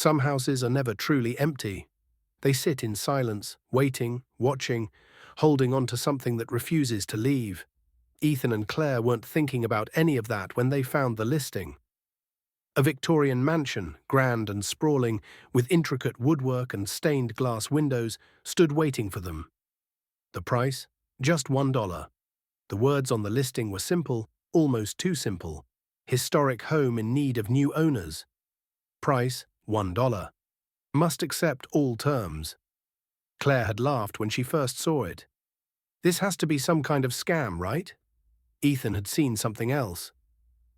Some houses are never truly empty. They sit in silence, waiting, watching, holding on to something that refuses to leave. Ethan and Claire weren't thinking about any of that when they found the listing. A Victorian mansion, grand and sprawling, with intricate woodwork and stained glass windows, stood waiting for them. The price? Just $1. The words on the listing were simple, almost too simple. Historic home in need of new owners. Price, $1. Must accept all terms. Claire had laughed when she first saw it. This has to be some kind of scam, right? Ethan had seen something else.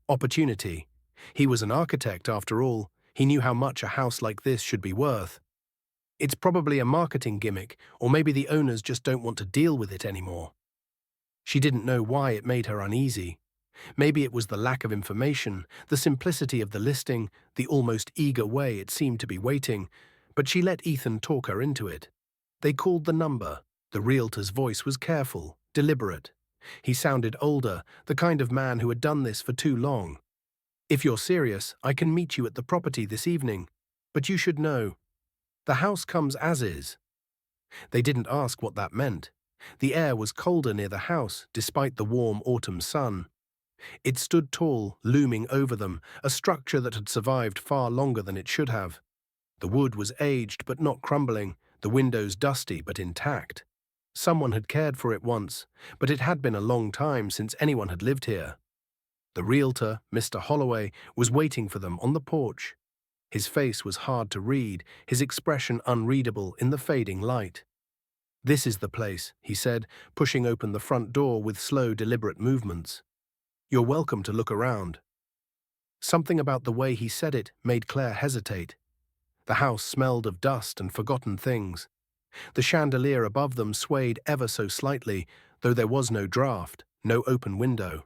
Opportunity. He was an architect, after all. He knew how much a house like this should be worth. It's probably a marketing gimmick, or maybe the owners just don't want to deal with it anymore. She didn't know why it made her uneasy. Maybe it was the lack of information, the simplicity of the listing, the almost eager way it seemed to be waiting, but she let Ethan talk her into it. They called the number. The realtor's voice was careful, deliberate. He sounded older, the kind of man who had done this for too long. If you're serious, I can meet you at the property this evening. But you should know. The house comes as is. They didn't ask what that meant. The air was colder near the house, despite the warm autumn sun. It stood tall, looming over them, a structure that had survived far longer than it should have. The wood was aged but not crumbling, the windows dusty but intact. Someone had cared for it once, but it had been a long time since anyone had lived here. The realtor, Mr. Holloway, was waiting for them on the porch. His face was hard to read, his expression unreadable in the fading light. "This is the place," he said, pushing open the front door with slow, deliberate movements. "You're welcome to look around." Something about the way he said it made Claire hesitate. The house smelled of dust and forgotten things. The chandelier above them swayed ever so slightly, though there was no draught, no open window.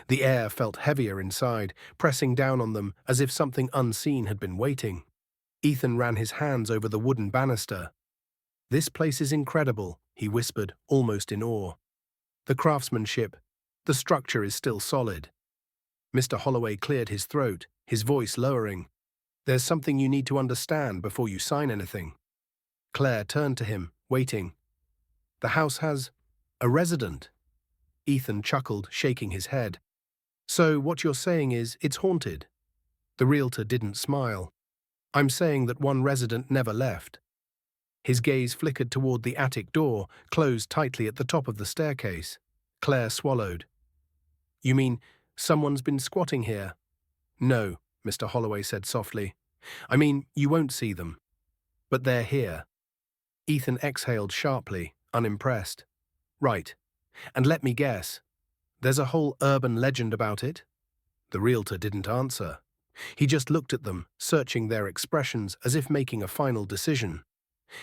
The air felt heavier inside, pressing down on them as if something unseen had been waiting. Ethan ran his hands over the wooden banister. "This place is incredible," he whispered, almost in awe. "The craftsmanship, the structure is still solid." Mr. Holloway cleared his throat, his voice lowering. "There's something you need to understand before you sign anything." Claire turned to him, waiting. "The house has a resident." Ethan chuckled, shaking his head. "So what you're saying is it's haunted?" The realtor didn't smile. "I'm saying that one resident never left." His gaze flickered toward the attic door, closed tightly at the top of the staircase. Claire swallowed. "You mean someone's been squatting here?" "No," Mr. Holloway said softly. "I mean, you won't see them. But they're here." Ethan exhaled sharply, unimpressed. "Right. And let me guess. There's a whole urban legend about it?" The realtor didn't answer. He just looked at them, searching their expressions as if making a final decision.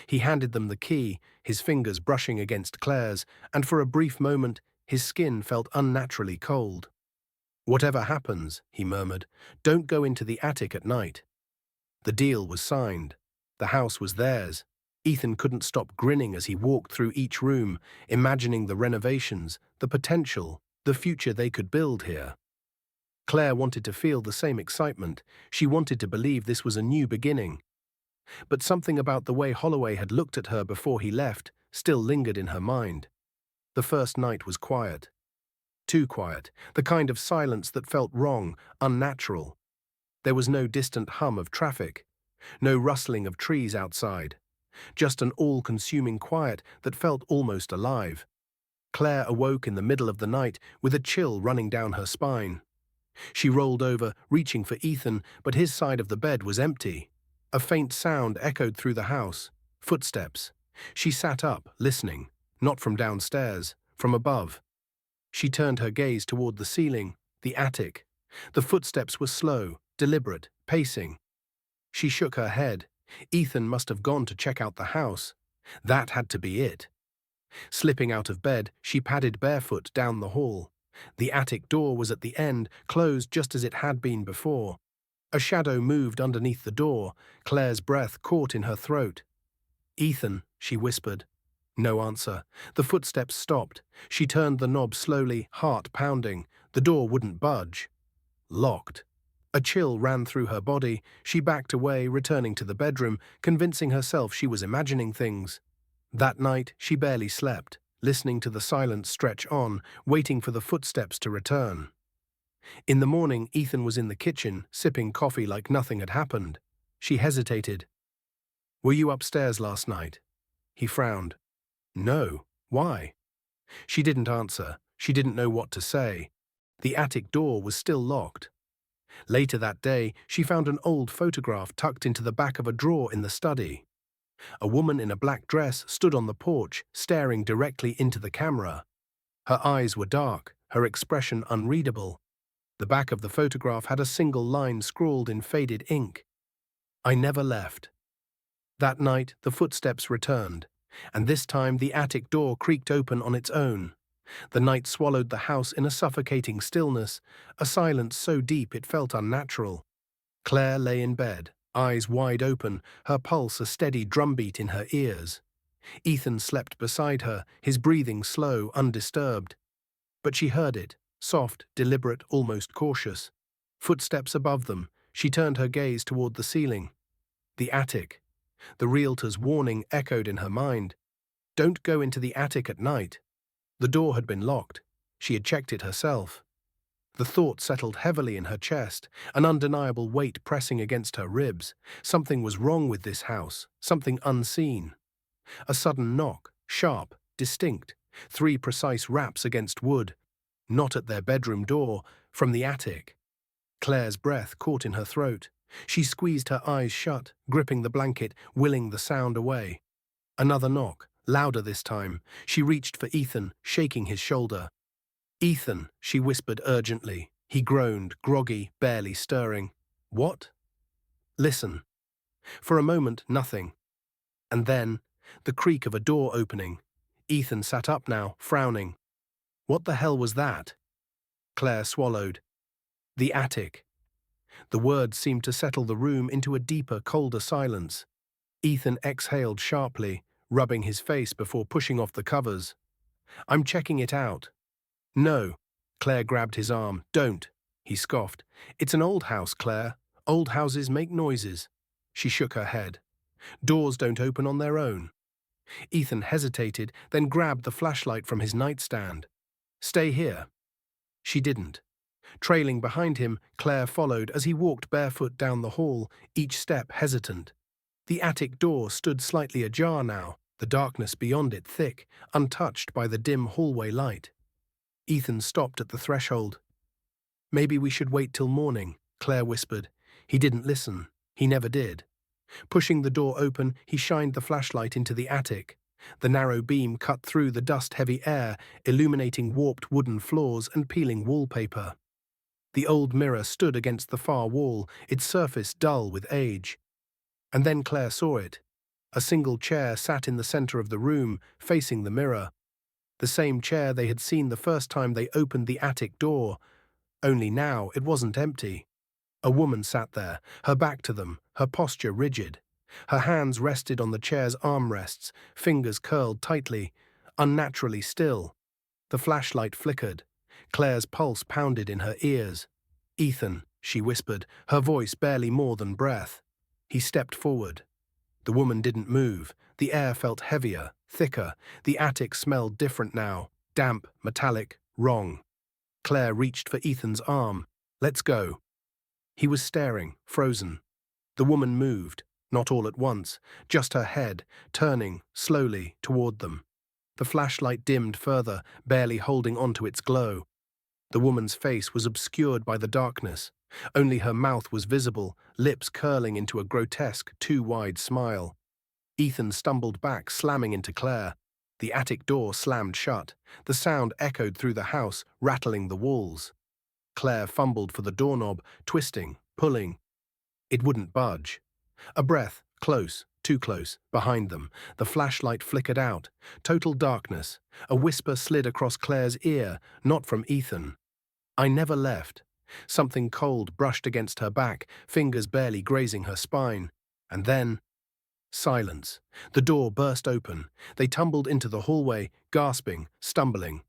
He handed them the key, his fingers brushing against Claire's, and for a brief moment, his skin felt unnaturally cold. "Whatever happens," he murmured, "don't go into the attic at night." The deal was signed. The house was theirs. Ethan couldn't stop grinning as he walked through each room, imagining the renovations, the potential, the future they could build here. Claire wanted to feel the same excitement. She wanted to believe this was a new beginning. But something about the way Holloway had looked at her before he left still lingered in her mind. The first night was quiet. Too quiet, the kind of silence that felt wrong, unnatural. There was no distant hum of traffic, no rustling of trees outside. Just an all-consuming quiet that felt almost alive. Claire awoke in the middle of the night with a chill running down her spine. She rolled over, reaching for Ethan, but his side of the bed was empty. A faint sound echoed through the house. Footsteps. She sat up, listening, not from downstairs, from above. She turned her gaze toward the ceiling, the attic. The footsteps were slow, deliberate, pacing. She shook her head. Ethan must have gone to check out the house. That had to be it. Slipping out of bed, she padded barefoot down the hall. The attic door was at the end, closed just as it had been before. A shadow moved underneath the door. Claire's breath caught in her throat. "Ethan," she whispered. No answer. The footsteps stopped. She turned the knob slowly, heart pounding. The door wouldn't budge. Locked. A chill ran through her body. She backed away, returning to the bedroom, convincing herself she was imagining things. That night, she barely slept, listening to the silence stretch on, waiting for the footsteps to return. In the morning, Ethan was in the kitchen, sipping coffee like nothing had happened. She hesitated. "Were you upstairs last night?" He frowned. "No. Why?" She didn't answer. She didn't know what to say. The attic door was still locked. Later that day, she found an old photograph tucked into the back of a drawer in the study. A woman in a black dress stood on the porch, staring directly into the camera. Her eyes were dark, her expression unreadable. The back of the photograph had a single line scrawled in faded ink. "I never left." That night, the footsteps returned, and this time the attic door creaked open on its own. The night swallowed the house in a suffocating stillness, a silence so deep it felt unnatural. Claire lay in bed, eyes wide open, her pulse a steady drumbeat in her ears. Ethan slept beside her, his breathing slow, undisturbed. But she heard it, soft, deliberate, almost cautious. Footsteps above them. She turned her gaze toward the ceiling. The attic. The realtor's warning echoed in her mind. "Don't go into the attic at night." The door had been locked. She had checked it herself. The thought settled heavily in her chest, an undeniable weight pressing against her ribs. Something was wrong with this house, something unseen. A sudden knock, sharp, distinct, 3 precise raps against wood. Not at their bedroom door, from the attic. Claire's breath caught in her throat. She squeezed her eyes shut, gripping the blanket, willing the sound away. Another knock, louder this time. She reached for Ethan, shaking his shoulder. "Ethan," she whispered urgently. He groaned, groggy, barely stirring. "What?" "Listen." For a moment, nothing. And then, the creak of a door opening. Ethan sat up now, frowning. What the hell was that? Claire swallowed. The attic. The words seemed to settle the room into a deeper, colder silence. Ethan exhaled sharply, rubbing his face before pushing off the covers. "I'm checking it out." "No." Claire grabbed his arm. "Don't." He scoffed. "It's an old house, Claire. Old houses make noises." She shook her head. "Doors don't open on their own." Ethan hesitated, then grabbed the flashlight from his nightstand. "Stay here." She didn't. Trailing behind him, Claire followed as he walked barefoot down the hall, each step hesitant. The attic door stood slightly ajar now, the darkness beyond it thick, untouched by the dim hallway light. Ethan stopped at the threshold. "Maybe we should wait till morning," Claire whispered. He didn't listen. He never did. Pushing the door open, he shined the flashlight into the attic. The narrow beam cut through the dust-heavy air, illuminating warped wooden floors and peeling wallpaper. The old mirror stood against the far wall, its surface dull with age. And then Claire saw it. A single chair sat in the center of the room, facing the mirror. The same chair they had seen the first time they opened the attic door. Only now it wasn't empty. A woman sat there, her back to them, her posture rigid. Her hands rested on the chair's armrests, fingers curled tightly, unnaturally still. The flashlight flickered. Claire's pulse pounded in her ears. "Ethan," she whispered, her voice barely more than breath. He stepped forward. The woman didn't move. The air felt heavier, thicker. The attic smelled different now. Damp, metallic, wrong. Claire reached for Ethan's arm. "Let's go." He was staring, frozen. The woman moved, not all at once, just her head, turning, slowly, toward them. The flashlight dimmed further, barely holding onto its glow. The woman's face was obscured by the darkness. Only her mouth was visible, lips curling into a grotesque, too-wide smile. Ethan stumbled back, slamming into Claire. The attic door slammed shut. The sound echoed through the house, rattling the walls. Claire fumbled for the doorknob, twisting, pulling. It wouldn't budge. A breath, close, too close, behind them. The flashlight flickered out. Total darkness. A whisper slid across Claire's ear, not from Ethan. "I never left." Something cold brushed against her back, fingers barely grazing her spine. And then, silence. The door burst open. They tumbled into the hallway, gasping, stumbling.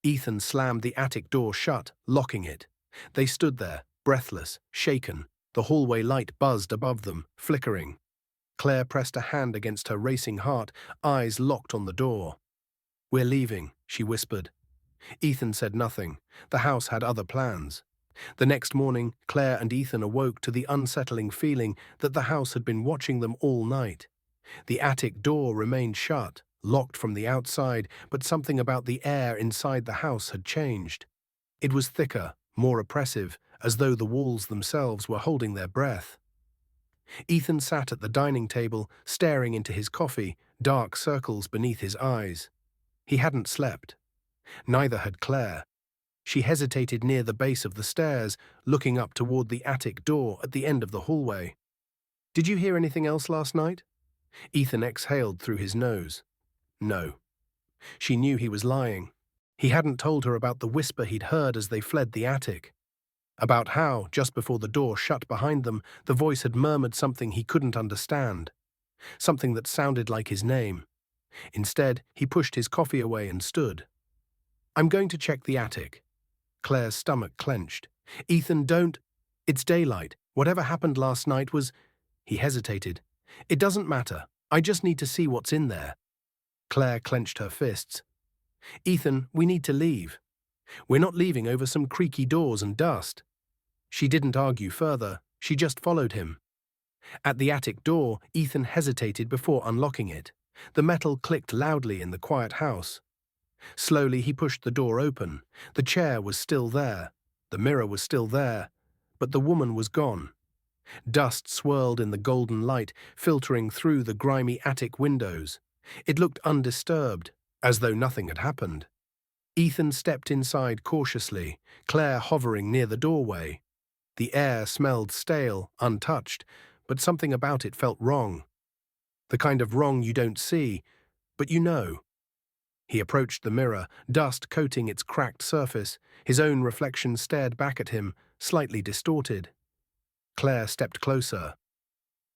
Ethan slammed the attic door shut, locking it. They stood there, Breathless, shaken, the hallway light buzzed above them, flickering. Claire pressed a hand against her racing heart, eyes locked on the door. "We're leaving," she whispered. Ethan said nothing. The house had other plans. The next morning, Claire and Ethan awoke to the unsettling feeling that the house had been watching them all night. The attic door remained shut, locked from the outside, but something about the air inside the house had changed. It was thicker, more oppressive, as though the walls themselves were holding their breath. Ethan sat at the dining table, staring into his coffee, dark circles beneath his eyes. He hadn't slept. Neither had Claire. She hesitated near the base of the stairs, looking up toward the attic door at the end of the hallway. "Did you hear anything else last night?" Ethan exhaled through his nose. No. She knew he was lying. He hadn't told her about the whisper he'd heard as they fled the attic. About how, just before the door shut behind them, the voice had murmured something he couldn't understand. Something that sounded like his name. Instead, he pushed his coffee away and stood. "I'm going to check the attic." Claire's stomach clenched. "Ethan, don't. It's daylight. Whatever happened last night was—" He hesitated. "It doesn't matter. I just need to see what's in there." Claire clenched her fists. "Ethan, we need to leave. We're not leaving over some creaky doors and dust." She didn't argue further. She just followed him. At the attic door, Ethan hesitated before unlocking it. The metal clicked loudly in the quiet house. Slowly, he pushed the door open. The chair was still there. The mirror was still there. But the woman was gone. Dust swirled in the golden light, filtering through the grimy attic windows. It looked undisturbed, as though nothing had happened. Ethan stepped inside cautiously, Claire hovering near the doorway. The air smelled stale, untouched, but something about it felt wrong. The kind of wrong you don't see, but you know. He approached the mirror, dust coating its cracked surface. His own reflection stared back at him, slightly distorted. Claire stepped closer.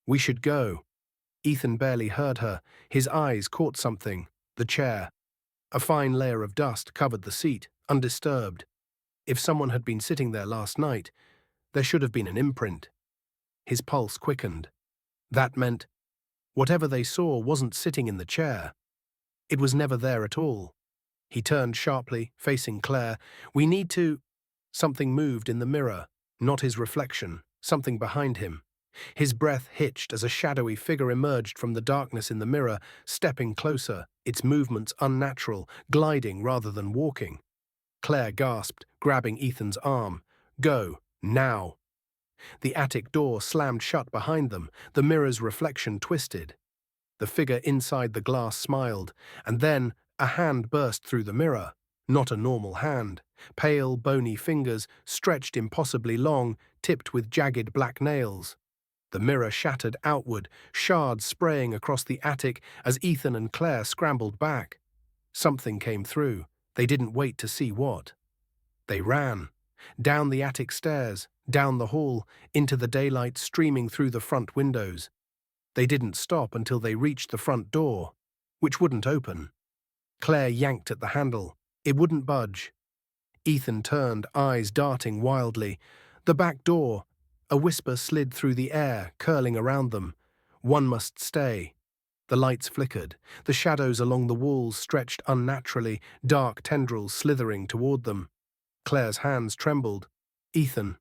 "We should go." Ethan barely heard her. His eyes caught something. The chair. A fine layer of dust covered the seat, undisturbed. If someone had been sitting there last night, there should have been an imprint. His pulse quickened. That meant whatever they saw wasn't sitting in the chair. It was never there at all. He turned sharply, facing Claire. "We need to—" Something moved in the mirror, not his reflection, something behind him. His breath hitched as a shadowy figure emerged from the darkness in the mirror, stepping closer, its movements unnatural, gliding rather than walking. Claire gasped, grabbing Ethan's arm. "Go, now." The attic door slammed shut behind them, the mirror's reflection twisted. The figure inside the glass smiled, and then a hand burst through the mirror. Not a normal hand. Pale, bony fingers, stretched impossibly long, tipped with jagged black nails. The mirror shattered outward, shards spraying across the attic as Ethan and Claire scrambled back. Something came through. They didn't wait to see what. They ran. Down the attic stairs, down the hall, into the daylight streaming through the front windows. They didn't stop until they reached the front door, which wouldn't open. Claire yanked at the handle. It wouldn't budge. Ethan turned, eyes darting wildly. The back door. A whisper slid through the air, curling around them. One must stay. The lights flickered. The shadows along the walls stretched unnaturally, dark tendrils slithering toward them. Claire's hands trembled. "Ethan."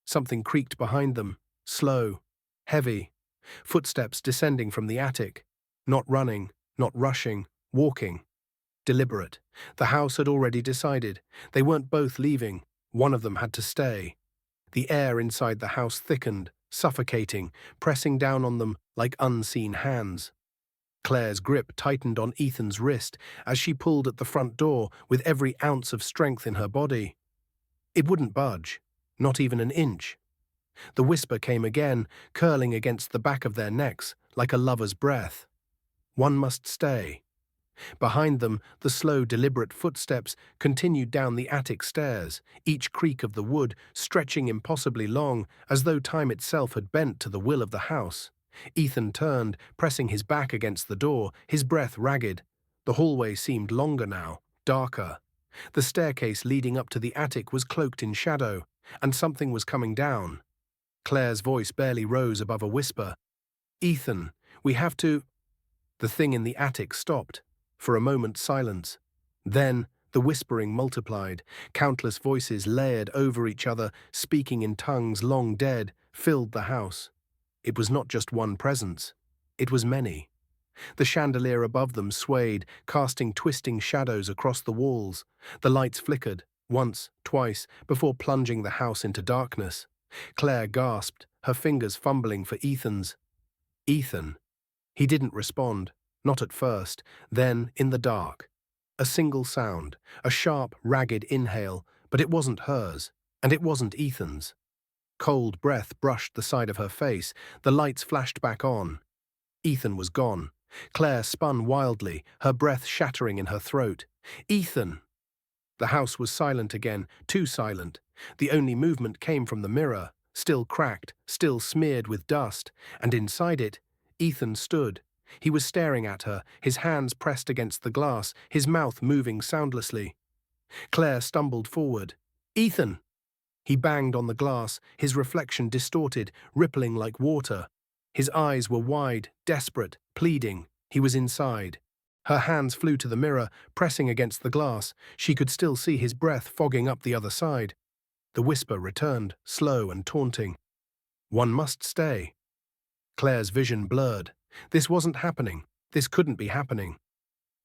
Something creaked behind them, slow, heavy. Footsteps descending from the attic. Not running, not rushing, walking. Deliberate. The house had already decided. They weren't both leaving. One of them had to stay. The air inside the house thickened, suffocating, pressing down on them like unseen hands. Claire's grip tightened on Ethan's wrist as she pulled at the front door with every ounce of strength in her body. It wouldn't budge, not even an inch. The whisper came again, curling against the back of their necks like a lover's breath. One must stay. Behind them, the slow, deliberate footsteps continued down the attic stairs, each creak of the wood stretching impossibly long, as though time itself had bent to the will of the house. Ethan turned, pressing his back against the door, his breath ragged. The hallway seemed longer now, darker. The staircase leading up to the attic was cloaked in shadow. and something was coming down. Claire's voice barely rose above a whisper. "Ethan, we have to—" The thing in the attic stopped. For a moment, silence. Then, the whispering multiplied. Countless voices layered over each other, speaking in tongues long dead, filled the house. It was not just one presence. It was many. The chandelier above them swayed, casting twisting shadows across the walls. The lights flickered, once, twice, before plunging the house into darkness. Claire gasped, her fingers fumbling for Ethan's. Ethan. He didn't respond, not at first, then, in the dark. A single sound, a sharp, ragged inhale, but it wasn't hers, and it wasn't Ethan's. Cold breath brushed the side of her face, the lights flashed back on. Ethan was gone. Claire spun wildly, her breath shattering in her throat. Ethan! The house was silent again, too silent. The only movement came from the mirror, still cracked, still smeared with dust, and inside it, Ethan stood. He was staring at her, his hands pressed against the glass, his mouth moving soundlessly. Claire stumbled forward. Ethan! He banged on the glass, his reflection distorted, rippling like water. His eyes were wide, desperate, pleading. He was inside. Her hands flew to the mirror, pressing against the glass. She could still see his breath fogging up the other side. The whisper returned, slow and taunting. One must stay. Claire's vision blurred. This wasn't happening. This couldn't be happening.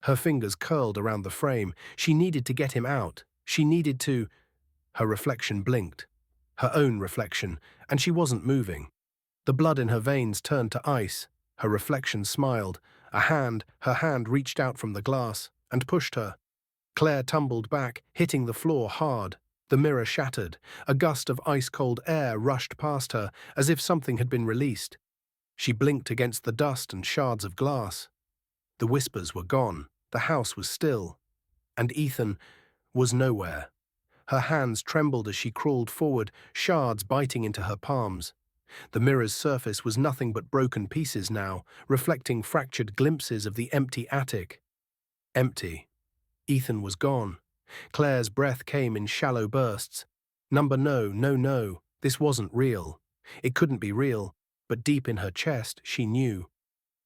Her fingers curled around the frame. She needed to get him out. She needed to— Her reflection blinked. Her own reflection, and she wasn't moving. The blood in her veins turned to ice. Her reflection smiled. Her hand reached out from the glass and pushed her. Claire tumbled back, hitting the floor hard. The mirror shattered. A gust of ice-cold air rushed past her, as if something had been released. She blinked against the dust and shards of glass. The whispers were gone. The house was still. And Ethan was nowhere. Her hands trembled as she crawled forward, shards biting into her palms. The mirror's surface was nothing but broken pieces now, reflecting fractured glimpses of the empty attic. Empty. Ethan was gone. Claire's breath came in shallow bursts. No, this wasn't real. It couldn't be real, but deep in her chest she knew.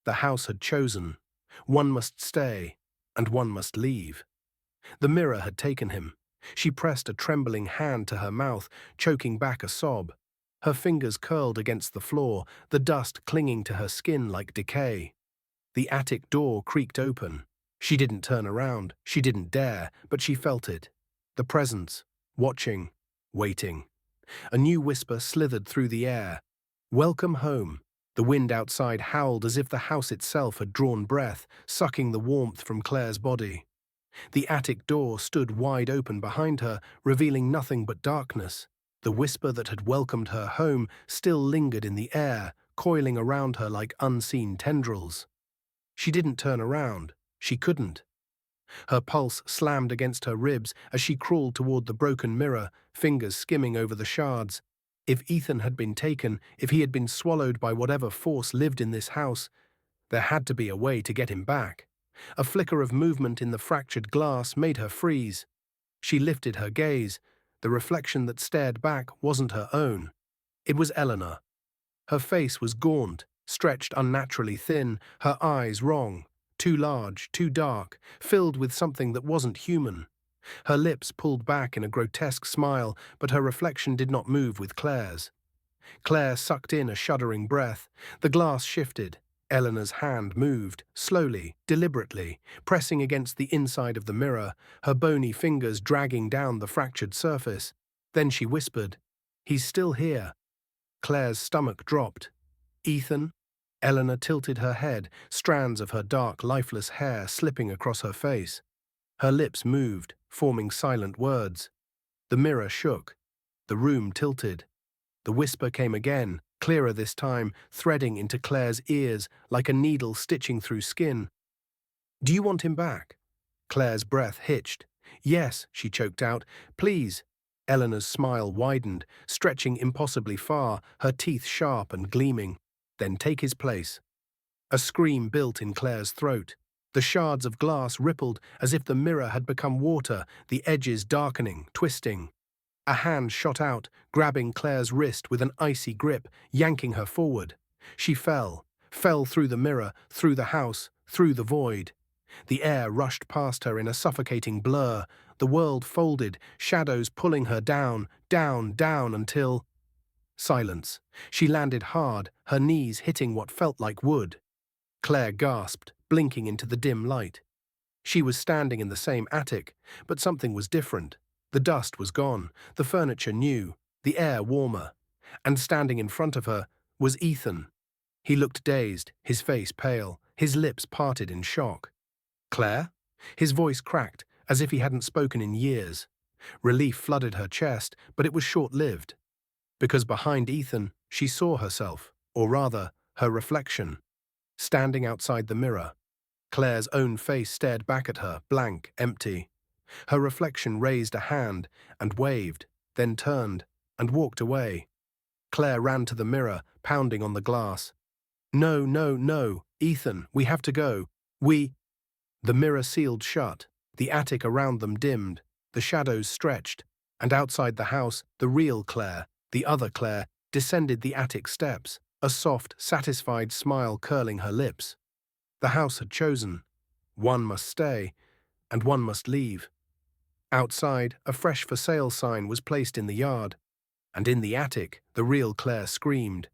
The house had chosen. One must stay, and one must leave. The mirror had taken him. She pressed a trembling hand to her mouth, choking back a sob. Her fingers curled against the floor, the dust clinging to her skin like decay. The attic door creaked open. She didn't turn around, she didn't dare, but she felt it. The presence, watching, waiting. A new whisper slithered through the air. Welcome home. The wind outside howled as if the house itself had drawn breath, sucking the warmth from Claire's body. The attic door stood wide open behind her, revealing nothing but darkness. The whisper that had welcomed her home still lingered in the air, coiling around her like unseen tendrils. She didn't turn around. She couldn't. Her pulse slammed against her ribs as she crawled toward the broken mirror, fingers skimming over the shards. If Ethan had been taken, if he had been swallowed by whatever force lived in this house, there had to be a way to get him back. A flicker of movement in the fractured glass made her freeze. She lifted her gaze. The reflection that stared back wasn't her own. It was Eleanor. Her face was gaunt, stretched unnaturally thin, her eyes wrong, too large, too dark, filled with something that wasn't human. Her lips pulled back in a grotesque smile, but her reflection did not move with Claire's. Claire sucked in a shuddering breath. The glass shifted. Eleanor's hand moved, slowly, deliberately, pressing against the inside of the mirror, her bony fingers dragging down the fractured surface. Then she whispered, "He's still here." Claire's stomach dropped. "Ethan?" Eleanor tilted her head, strands of her dark, lifeless hair slipping across her face. Her lips moved, forming silent words. The mirror shook. The room tilted. The whisper came again, clearer this time, threading into Claire's ears like a needle stitching through skin. "Do you want him back?" Claire's breath hitched. "Yes," she choked out. "Please." Eleanor's smile widened, stretching impossibly far, her teeth sharp and gleaming. "Then take his place." A scream built in Claire's throat. The shards of glass rippled as if the mirror had become water, the edges darkening, twisting. A hand shot out, grabbing Claire's wrist with an icy grip, yanking her forward. She fell through the mirror, through the house, through the void. The air rushed past her in a suffocating blur. The world folded, shadows pulling her down, down, down until... Silence. She landed hard, her knees hitting what felt like wood. Claire gasped, blinking into the dim light. She was standing in the same attic, but something was different. The dust was gone, the furniture new, the air warmer. And standing in front of her was Ethan. He looked dazed, his face pale, his lips parted in shock. "Claire?" His voice cracked, as if he hadn't spoken in years. Relief flooded her chest, but it was short-lived. Because behind Ethan, she saw herself, or rather, her reflection, standing outside the mirror. Claire's own face stared back at her, blank, empty. Her reflection raised a hand and waved, then turned and walked away. Claire ran to the mirror, pounding on the glass. "No, no, no, Ethan, we have to go. We—" The mirror sealed shut, the attic around them dimmed, the shadows stretched, and outside the house, the real Claire, the other Claire, descended the attic steps, a soft, satisfied smile curling her lips. The house had chosen. One must stay, and one must leave. Outside, a fresh for sale sign was placed in the yard, and in the attic, the real Claire screamed.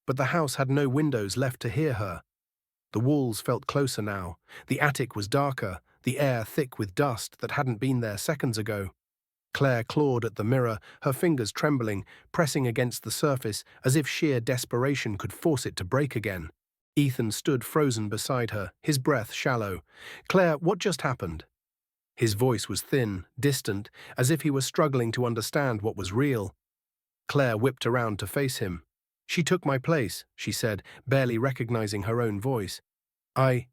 But the house had no windows left to hear her. The walls felt closer now, the attic was darker, the air thick with dust that hadn't been there seconds ago. Claire clawed at the mirror, her fingers trembling, pressing against the surface as if sheer desperation could force it to break again. Ethan stood frozen beside her, his breath shallow. "Claire, what just happened?" His voice was thin, distant, as if he were struggling to understand what was real. Claire whipped around to face him. "She took my place," she said, barely recognizing her own voice. I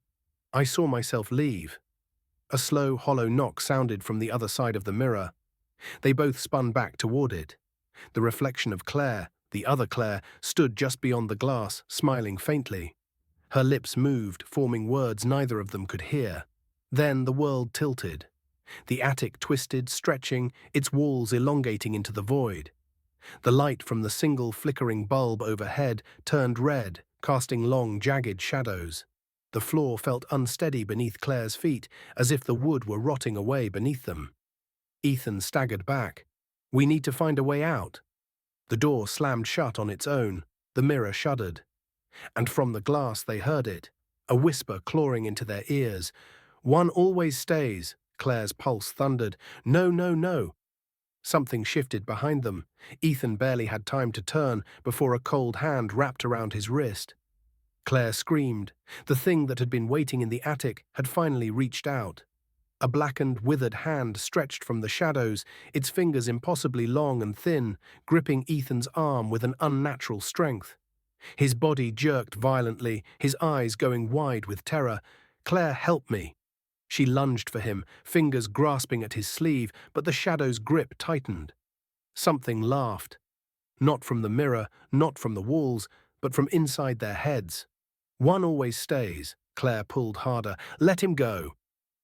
saw myself leave." A slow, hollow knock sounded from the other side of the mirror. They both spun back toward it. The reflection of Claire, the other Claire, stood just beyond the glass, smiling faintly. Her lips moved, forming words neither of them could hear. Then the world tilted. The attic twisted, stretching, its walls elongating into the void. The light from the single flickering bulb overhead turned red, casting long, jagged shadows. The floor felt unsteady beneath Claire's feet, as if the wood were rotting away beneath them. Ethan staggered back. "We need to find a way out." The door slammed shut on its own. The mirror shuddered. And from the glass they heard it, a whisper clawing into their ears. "One always stays," Claire's pulse thundered. "No, no, no." Something shifted behind them. Ethan barely had time to turn before a cold hand wrapped around his wrist. Claire screamed. The thing that had been waiting in the attic had finally reached out. A blackened, withered hand stretched from the shadows, its fingers impossibly long and thin, gripping Ethan's arm with an unnatural strength. His body jerked violently, his eyes going wide with terror. "Claire, help me." She lunged for him, fingers grasping at his sleeve, but the shadow's grip tightened. Something laughed. Not from the mirror, not from the walls, but from inside their heads. "One always stays." Claire pulled harder. "Let him go."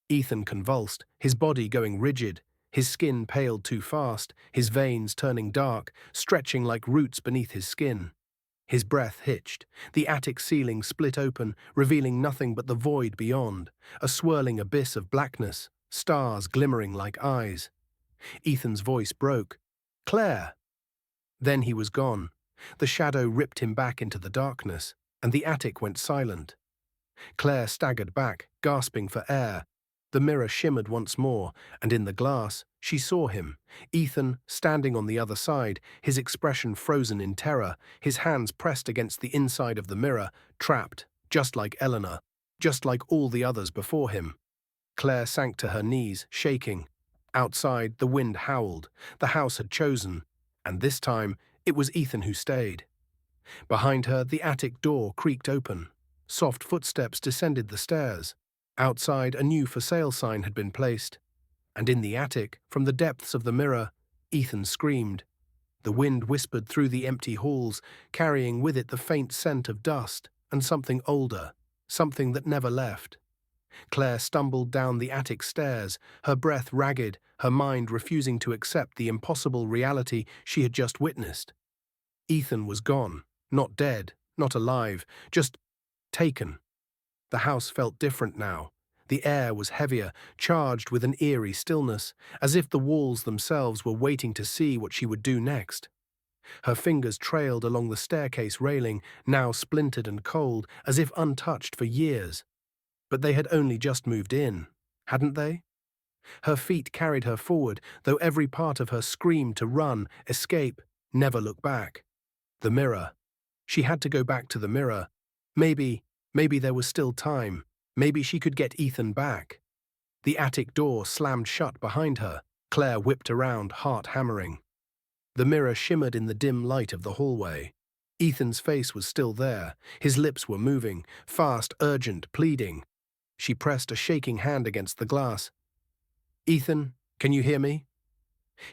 Ethan convulsed, his body going rigid, his skin paled too fast, his veins turning dark, stretching like roots beneath his skin. His breath hitched. The attic ceiling split open, revealing nothing but the void beyond, a swirling abyss of blackness, stars glimmering like eyes. Ethan's voice broke. "Claire!" Then he was gone. The shadow ripped him back into the darkness, and the attic went silent. Claire staggered back, gasping for air. The mirror shimmered once more, and in the glass, she saw him, Ethan, standing on the other side, his expression frozen in terror, his hands pressed against the inside of the mirror, trapped, just like Eleanor, just like all the others before him. Claire sank to her knees, shaking. Outside, the wind howled. The house had chosen, and this time, it was Ethan who stayed. Behind her, the attic door creaked open. Soft footsteps descended the stairs. Outside, a new for sale sign had been placed. And in the attic, from the depths of the mirror, Ethan screamed. The wind whispered through the empty halls, carrying with it the faint scent of dust and something older, something that never left. Claire stumbled down the attic stairs, her breath ragged, her mind refusing to accept the impossible reality she had just witnessed. Ethan was gone, not dead, not alive, just taken. The house felt different now. The air was heavier, charged with an eerie stillness, as if the walls themselves were waiting to see what she would do next. Her fingers trailed along the staircase railing, now splintered and cold, as if untouched for years. But they had only just moved in, hadn't they? Her feet carried her forward, though every part of her screamed to run, escape, never look back. The mirror. She had to go back to the mirror. Maybe there was still time. Maybe she could get Ethan back. The attic door slammed shut behind her. Claire whipped around, heart hammering. The mirror shimmered in the dim light of the hallway. Ethan's face was still there. His lips were moving, fast, urgent, pleading. She pressed a shaking hand against the glass. "Ethan, can you hear me?"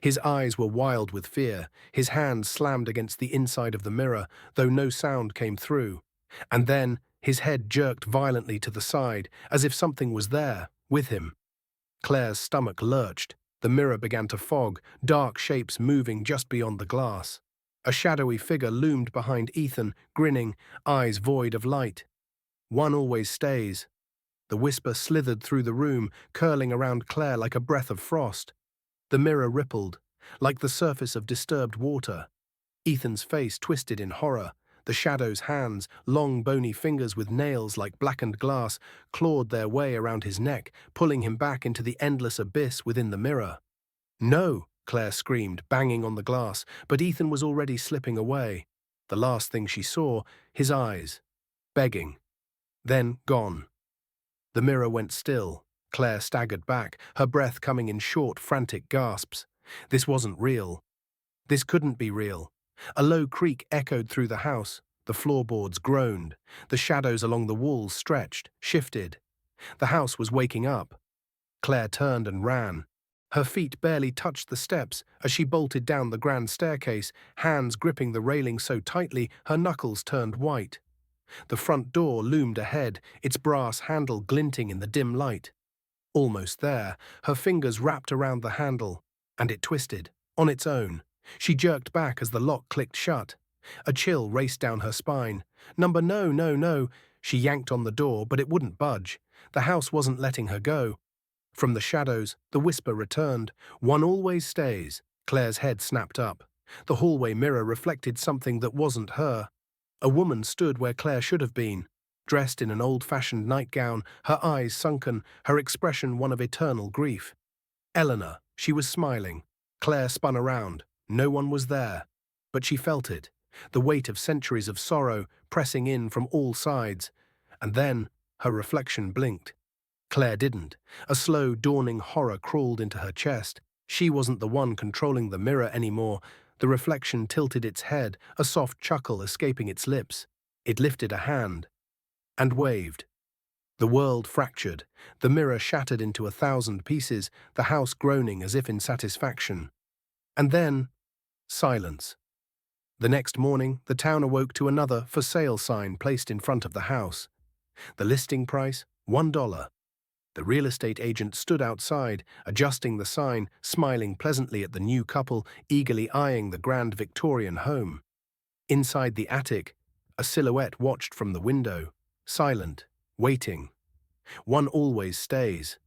His eyes were wild with fear. His hands slammed against the inside of the mirror, though no sound came through. And then his head jerked violently to the side, as if something was there, with him. Claire's stomach lurched. The mirror began to fog, dark shapes moving just beyond the glass. A shadowy figure loomed behind Ethan, grinning, eyes void of light. "One always stays." The whisper slithered through the room, curling around Claire like a breath of frost. The mirror rippled, like the surface of disturbed water. Ethan's face twisted in horror. The shadow's hands, long bony fingers with nails like blackened glass, clawed their way around his neck, pulling him back into the endless abyss within the mirror. "No!" Claire screamed, banging on the glass, but Ethan was already slipping away. The last thing she saw, his eyes, begging, then gone. The mirror went still. Claire staggered back, her breath coming in short, frantic gasps. This wasn't real. This couldn't be real. A low creak echoed through the house. The floorboards groaned. The shadows along the walls stretched, shifted. The house was waking up. Claire turned and ran. Her feet barely touched the steps as she bolted down the grand staircase, hands gripping the railing so tightly her knuckles turned white. The front door loomed ahead, its brass handle glinting in the dim light. Almost there, her fingers wrapped around the handle, and it twisted, on its own. She jerked back as the lock clicked shut. A chill raced down her spine. No. She yanked on the door, but it wouldn't budge. The house wasn't letting her go. From the shadows, the whisper returned. "One always stays." Claire's head snapped up. The hallway mirror reflected something that wasn't her. A woman stood where Claire should have been, dressed in an old-fashioned nightgown, her eyes sunken, her expression one of eternal grief. Eleanor, she was smiling. Claire spun around. No one was there. But she felt it, the weight of centuries of sorrow pressing in from all sides. And then her reflection blinked. Claire didn't. A slow, dawning horror crawled into her chest. She wasn't the one controlling the mirror anymore. The reflection tilted its head, a soft chuckle escaping its lips. It lifted a hand and waved. The world fractured. The mirror shattered into 1,000 pieces, the house groaning as if in satisfaction. And then, silence. The next morning, the town awoke to another for sale sign placed in front of the house. The listing price, $1. The real estate agent stood outside, adjusting the sign, smiling pleasantly at the new couple, eagerly eyeing the grand Victorian home. Inside the attic, a silhouette watched from the window, silent, waiting. "One always stays."